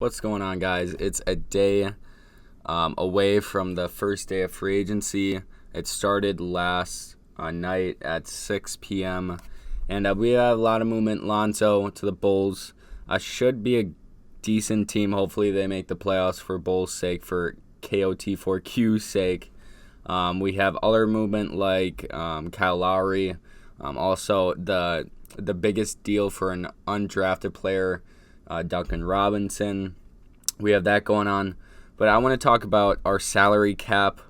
What's going on, guys? It's a day away from the first day of free agency. It started last night at 6 p.m. And we have a lot of movement. Lonzo to the Bulls. Should be a decent team. Hopefully they make the playoffs for Bulls' sake, for KOT4Q's sake. We have other movement like Kyle Lowry. Also, the biggest deal for an undrafted player, Duncan Robinson. We have that going on. But I want to talk about our salary cap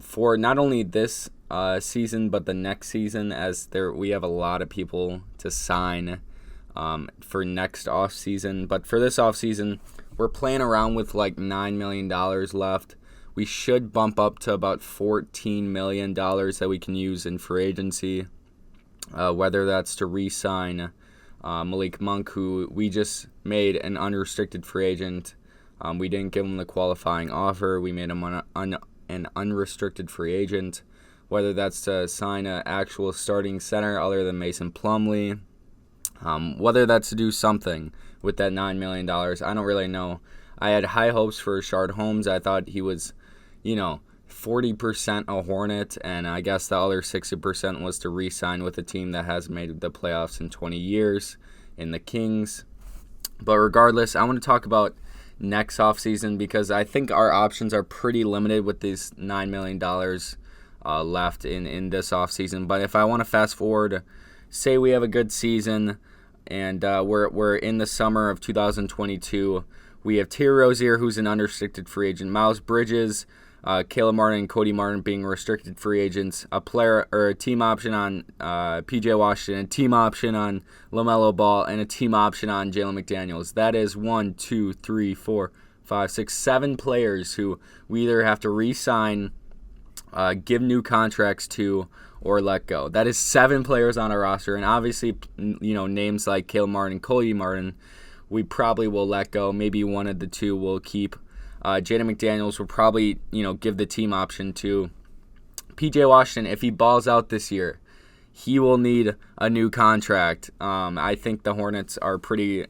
for not only this season but the next season, as we have a lot of people to sign for next offseason. But for this offseason, we're playing around with like $9 million left. We should bump up to about $14 million that we can use in free agency, whether that's to re-sign Malik Monk, who we just made an unrestricted free agent. We didn't give him the qualifying offer. We made him an unrestricted free agent, whether that's to sign an actual starting center other than Mason Plumlee, whether that's to do something with that $9 million. I don't really know. I had high hopes for Rashard Holmes. I thought he was, 40% a Hornet, and I guess the other 60% was to re-sign with a team that has made the playoffs in 20 years, in the Kings. But regardless, I want to talk about next offseason because I think our options are pretty limited with these $9 million left in this offseason. But if I want to fast forward, say we have a good season, and we're in the summer of 2022. We have Terry Rozier, who's an unrestricted free agent. Miles Bridges, Caleb Martin, and Cody Martin being restricted free agents. A player or a team option on PJ Washington, a team option on LaMelo Ball, and a team option on Jalen McDaniels. That is 1, 2, 3, 4, 5, 6, 7 players who we either have to re-sign, give new contracts to, or let go. That is 7 players on our roster, and obviously, names like Caleb Martin and Cody Martin, we probably will let go. Maybe one of the two we'll keep. Jaden McDaniels will probably, give the team option to. PJ Washington, if he balls out this year, he will need a new contract. I think the Hornets are pretty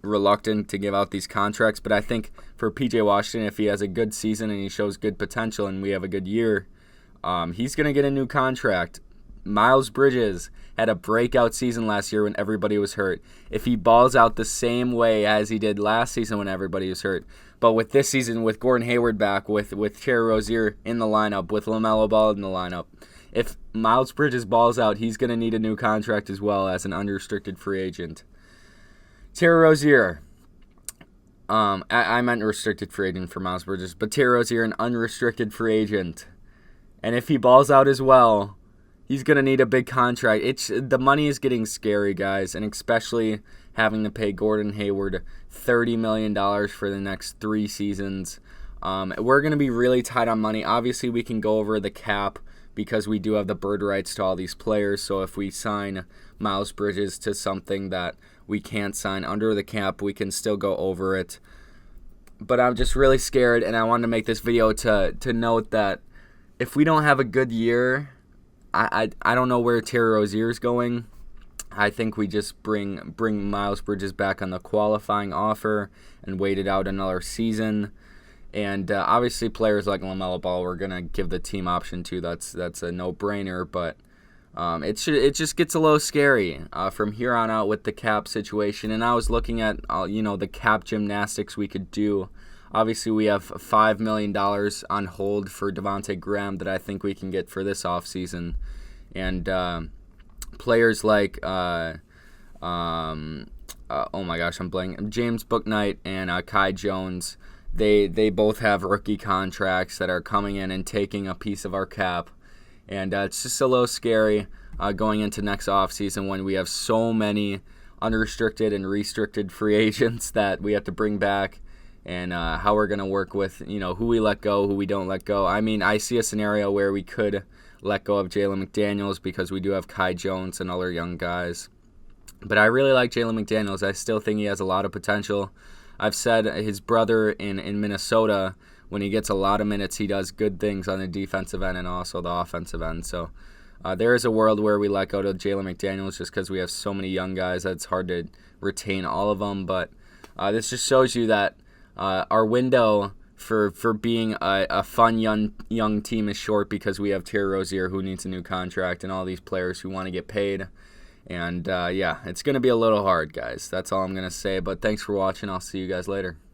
reluctant to give out these contracts, but I think for PJ Washington, if he has a good season and he shows good potential and we have a good year, he's going to get a new contract. Miles Bridges had a breakout season last year when everybody was hurt. If he balls out the same way as he did last season when everybody was hurt, but with this season, with Gordon Hayward back, with Terry Rozier in the lineup, with LaMelo Ball in the lineup, if Miles Bridges balls out, he's going to need a new contract as well as an unrestricted free agent. Terry Rozier, I meant restricted free agent for Miles Bridges, but Terry Rozier, an unrestricted free agent. And if he balls out as well, he's going to need a big contract. The money is getting scary, guys, and especially having to pay Gordon Hayward $30 million for the next 3 seasons. We're going to be really tight on money. Obviously, we can go over the cap because we do have the bird rights to all these players. So if we sign Miles Bridges to something that we can't sign under the cap, we can still go over it. But I'm just really scared, and I wanted to make this video to note that if we don't have a good year, I don't know where Terry Rozier is going. I think we just bring Miles Bridges back on the qualifying offer and wait it out another season. And obviously players like LaMelo Ball we're going to give the team option to. That's a no-brainer. But it just gets a little scary from here on out with the cap situation. And I was looking at the cap gymnastics we could do. Obviously, we have $5 million on hold for Devontae Graham that I think we can get for this offseason. And players like, oh my gosh, I'm blanking. James Bouknight and Kai Jones, they both have rookie contracts that are coming in and taking a piece of our cap. And it's just a little scary going into next offseason when we have so many unrestricted and restricted free agents that we have to bring back. And how we're going to work with, who we let go, who we don't let go. I mean, I see a scenario where we could let go of Jalen McDaniels because we do have Kai Jones and other young guys. But I really like Jalen McDaniels. I still think he has a lot of potential. I've said his brother in Minnesota, when he gets a lot of minutes, he does good things on the defensive end and also the offensive end. So there is a world where we let go to Jalen McDaniels just because we have so many young guys that it's hard to retain all of them. But This just shows you that our window for being a fun young team is short because we have Terry Rozier who needs a new contract and all these players who want to get paid. And yeah, it's going to be a little hard, guys. That's all I'm going to say. But thanks for watching. I'll see you guys later.